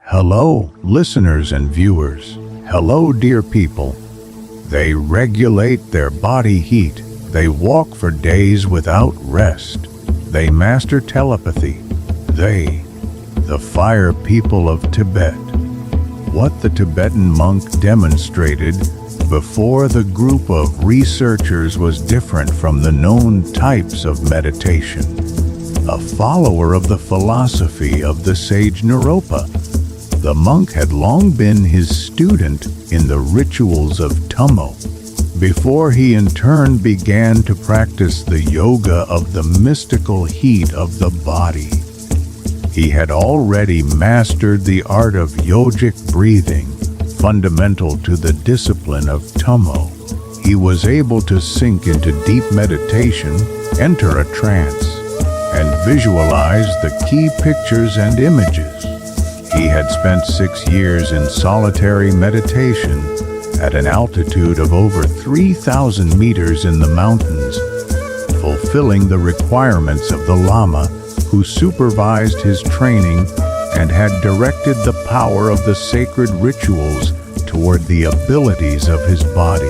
Hello, listeners and viewers. Hello, dear people. They regulate their body heat. They walk for days without rest. They master telepathy. The fire people of Tibet. What the Tibetan monk demonstrated before the group of researchers was different from the known types of meditation. A follower of the philosophy of the sage Naropa, the monk had long been his student in the rituals of Tummo, before he in turn began to practice the yoga of the mystical heat of the body. He had already mastered the art of yogic breathing, fundamental to the discipline of Tummo. He was able to sink into deep meditation, enter a trance, and visualize the key pictures and images. He had spent 6 years in solitary meditation at an altitude of over 3,000 meters in the mountains, fulfilling the requirements of the lama who supervised his training and had directed the power of the sacred rituals toward the abilities of his body.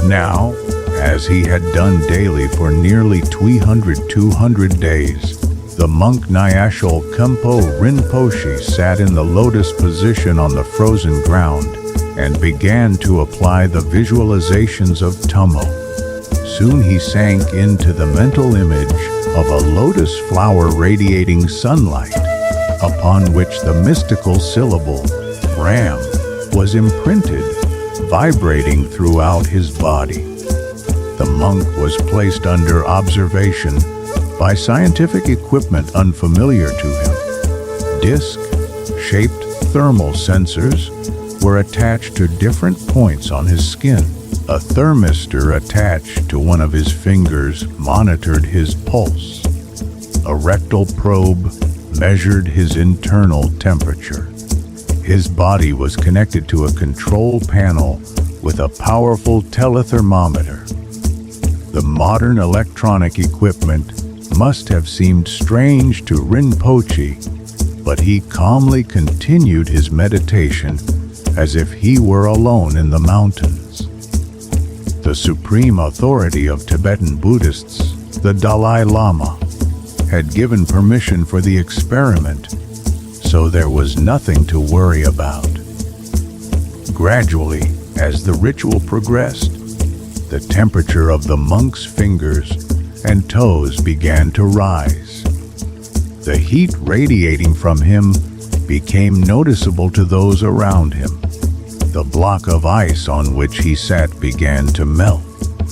Now, as he had done daily for nearly 200 days, the monk Nyashol Khenpo Rinpoche sat in the lotus position on the frozen ground and began to apply the visualizations of Tummo. Soon he sank into the mental image of a lotus flower radiating sunlight, upon which the mystical syllable Ram was imprinted, vibrating throughout his body. The monk was placed under observation by scientific equipment unfamiliar to him. Disc-shaped thermal sensors were attached to different points on his skin. A thermistor attached to one of his fingers monitored his pulse. A rectal probe measured his internal temperature. His body was connected to a control panel with a powerful telethermometer. The modern electronic equipment must have seemed strange to Rinpoche, but he calmly continued his meditation as if he were alone in the mountains. The supreme authority of Tibetan Buddhists, the Dalai Lama, had given permission for the experiment, so there was nothing to worry about. Gradually, as the ritual progressed, the temperature of the monk's fingers and toes began to rise. The heat radiating from him became noticeable to those around him. The block of ice on which he sat began to melt.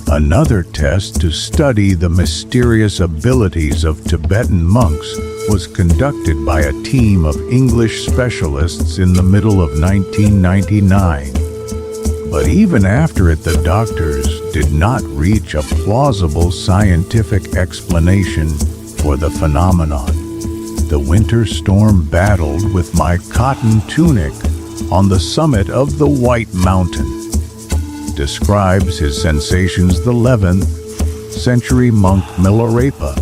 Another test to study the mysterious abilities of Tibetan monks was conducted by a team of English specialists in the middle of 1999. But even after it, the doctors did not reach a plausible scientific explanation for the phenomenon. The winter storm battled with my cotton tunic on the summit of the White Mountain. Describes his sensations the 11th century monk Milarepa,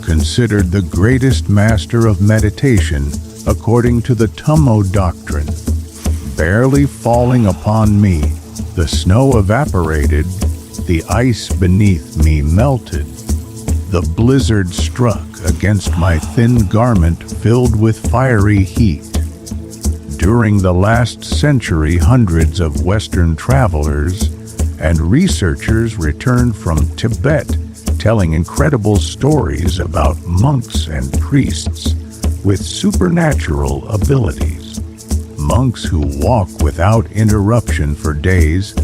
considered the greatest master of meditation according to the Tummo doctrine. Barely falling upon me, the snow evaporated, the ice beneath me melted. The blizzard struck against my thin garment filled with fiery heat. During the last century, hundreds of Western travelers and researchers returned from Tibet, telling incredible stories about monks and priests with supernatural abilities. Monks who walk without interruption for days,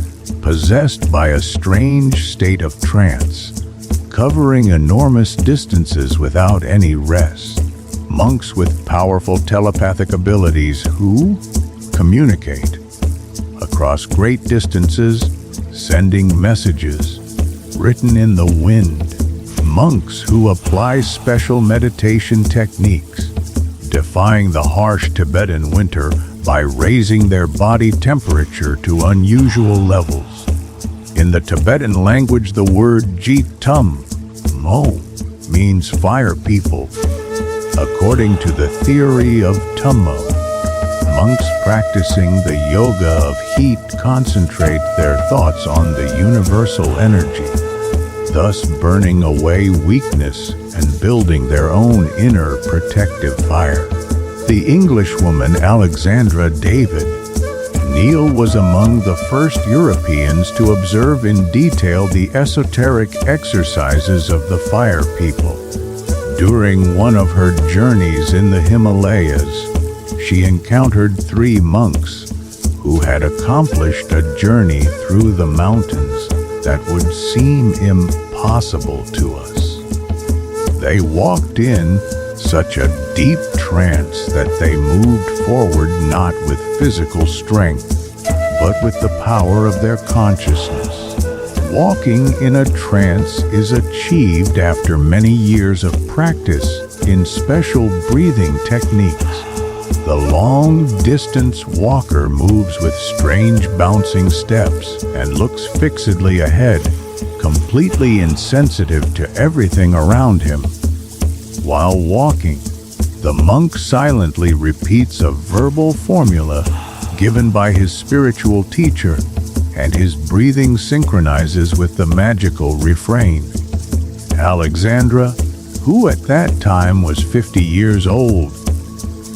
possessed by a strange state of trance, covering enormous distances without any rest. Monks with powerful telepathic abilities who communicate across great distances, sending messages written in the wind. Monks who apply special meditation techniques, defying the harsh Tibetan winter by raising their body temperature to unusual levels. In the Tibetan language, the word Tummo means fire people. According to the theory of Tummo, monks practicing the yoga of heat concentrate their thoughts on the universal energy, thus burning away weakness and building their own inner protective fire. The Englishwoman Alexandra David Neal was among the first Europeans to observe in detail the esoteric exercises of the fire people. During one of her journeys in the Himalayas, she encountered 3 monks who had accomplished a journey through the mountains that would seem impossible to us. They walked in such a deep trance that they moved forward not with physical strength, but with the power of their consciousness. Walking in a trance is achieved after many years of practice in special breathing techniques. The long-distance walker moves with strange bouncing steps and looks fixedly ahead, completely insensitive to everything around him. While walking, the monk silently repeats a verbal formula given by his spiritual teacher, and his breathing synchronizes with the magical refrain. Alexandra, who at that time was 50 years old,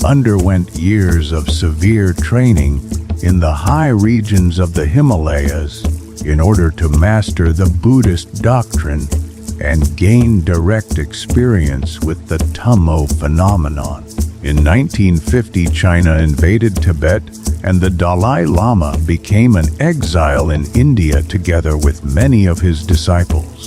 underwent years of severe training in the high regions of the Himalayas in order to master the Buddhist doctrine and gain direct experience with the Tummo phenomenon. In 1950, China invaded Tibet, and the Dalai Lama became an exile in India together with many of his disciples.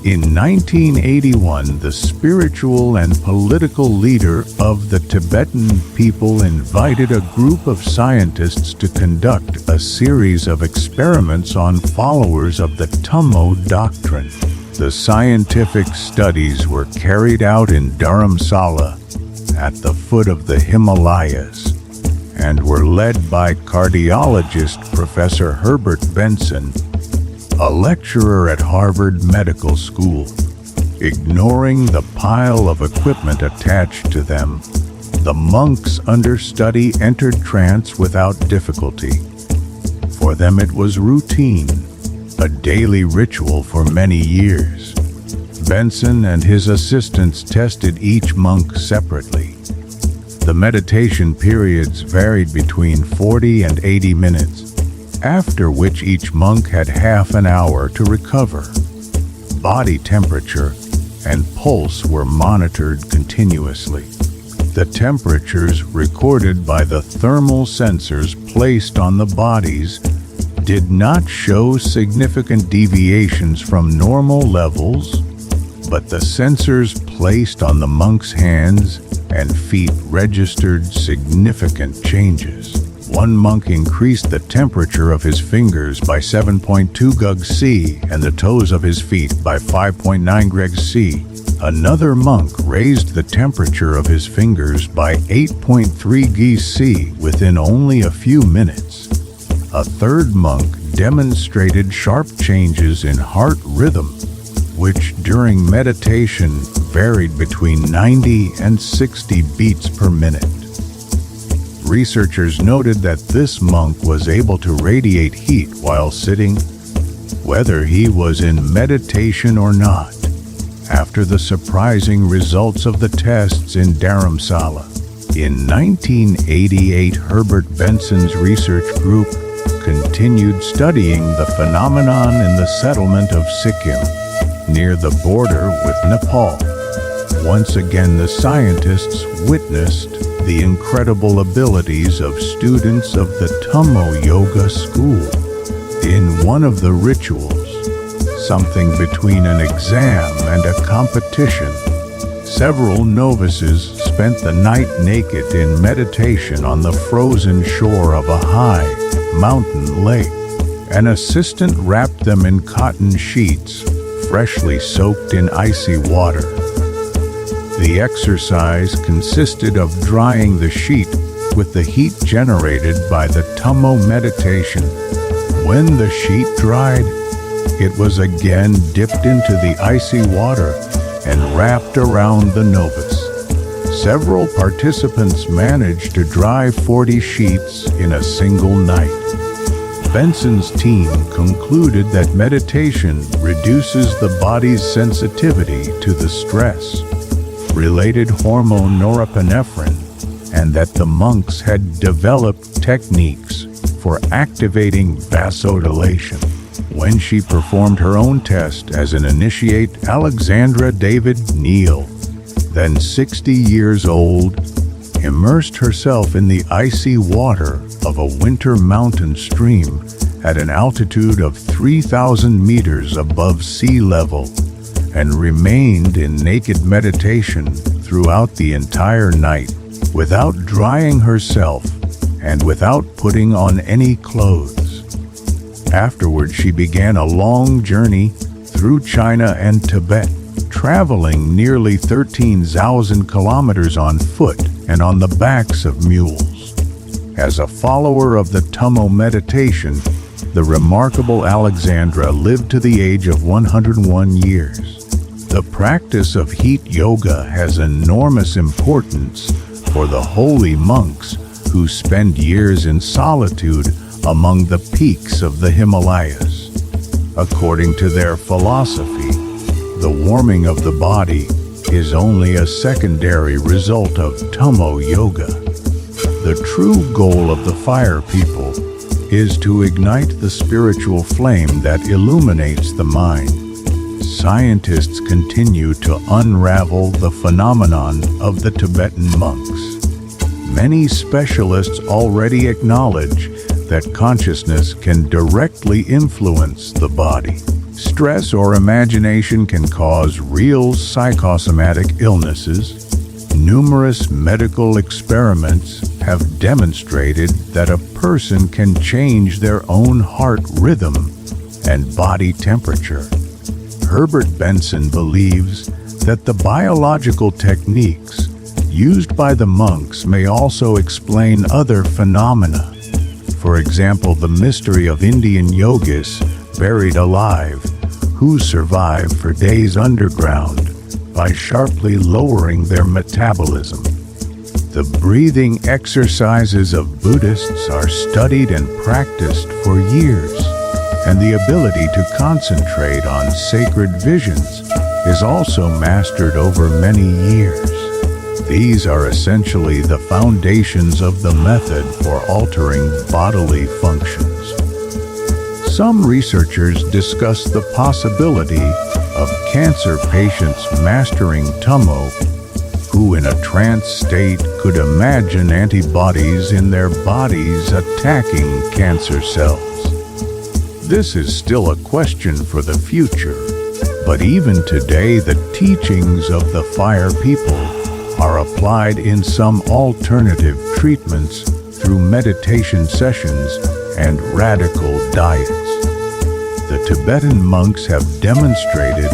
In 1981, the spiritual and political leader of the Tibetan people invited a group of scientists to conduct a series of experiments on followers of the Tummo doctrine. The scientific studies were carried out in Dharamsala, at the foot of the Himalayas, and were led by cardiologist Professor Herbert Benson, a lecturer at Harvard Medical School. Ignoring the pile of equipment attached to them, the monks under study entered trance without difficulty. For them it was routine, a daily ritual for many years. Benson and his assistants tested each monk separately. The meditation periods varied between 40 and 80 minutes, after which each monk had half an hour to recover. Body temperature and pulse were monitored continuously. The temperatures recorded by the thermal sensors placed on the bodies did not show significant deviations from normal levels, but the sensors placed on the monks' hands and feet registered significant changes. One monk increased the temperature of his fingers by 7.2 °C and the toes of his feet by 5.9 °C. Another monk raised the temperature of his fingers by 8.3 °C within only a few minutes. A third monk demonstrated sharp changes in heart rhythm, which during meditation varied between 90 and 60 beats per minute. Researchers noted that this monk was able to radiate heat while sitting, whether he was in meditation or not, after the surprising results of the tests in Dharamsala. In 1988, Herbert Benson's research group continued studying the phenomenon in the settlement of Sikkim, near the border with Nepal. Once again, the scientists witnessed the incredible abilities of students of the Tummo Yoga school. In one of the rituals, something between an exam and a competition, several novices spent the night naked in meditation on the frozen shore of a high mountain lake. An assistant wrapped them in cotton sheets, freshly soaked in icy water. The exercise consisted of drying the sheet with the heat generated by the Tummo meditation. When the sheet dried, it was again dipped into the icy water and wrapped around the novice. Several participants managed to drive 40 sheets in a single night. Benson's team concluded that meditation reduces the body's sensitivity to the stress-related hormone norepinephrine, and that the monks had developed techniques for activating vasodilation. When she performed her own test as an initiate, Alexandra David Neal, then 60 years old, immersed herself in the icy water of a winter mountain stream at an altitude of 3,000 meters above sea level and remained in naked meditation throughout the entire night, without drying herself and without putting on any clothes. Afterward, she began a long journey through China and Tibet, traveling nearly 13,000 kilometers on foot and on the backs of mules. As a follower of the Tummo meditation, the remarkable Alexandra lived to the age of 101 years. The practice of heat yoga has enormous importance for the holy monks who spend years in solitude among the peaks of the Himalayas. According to their philosophy, the warming of the body is only a secondary result of Tummo yoga. The true goal of the fire people is to ignite the spiritual flame that illuminates the mind. Scientists continue to unravel the phenomenon of the Tibetan monks. Many specialists already acknowledge that consciousness can directly influence the body. Stress or imagination can cause real psychosomatic illnesses. Numerous medical experiments have demonstrated that a person can change their own heart rhythm and body temperature. Herbert Benson believes that the biological techniques used by the monks may also explain other phenomena. For example, the mystery of Indian yogis buried alive who survive for days underground by sharply lowering their metabolism. The breathing exercises of Buddhists are studied and practiced for years, and the ability to concentrate on sacred visions is also mastered over many years. These are essentially the foundations of the method for altering bodily functions. Some researchers discuss the possibility of cancer patients mastering Tummo, who in a trance state could imagine antibodies in their bodies attacking cancer cells. This is still a question for the future, but even today the teachings of the fire people are applied in some alternative treatments through meditation sessions and radical diets. The Tibetan monks have demonstrated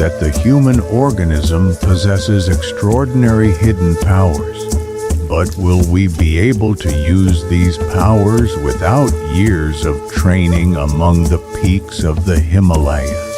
that the human organism possesses extraordinary hidden powers. But will we be able to use these powers without years of training among the peaks of the Himalayas?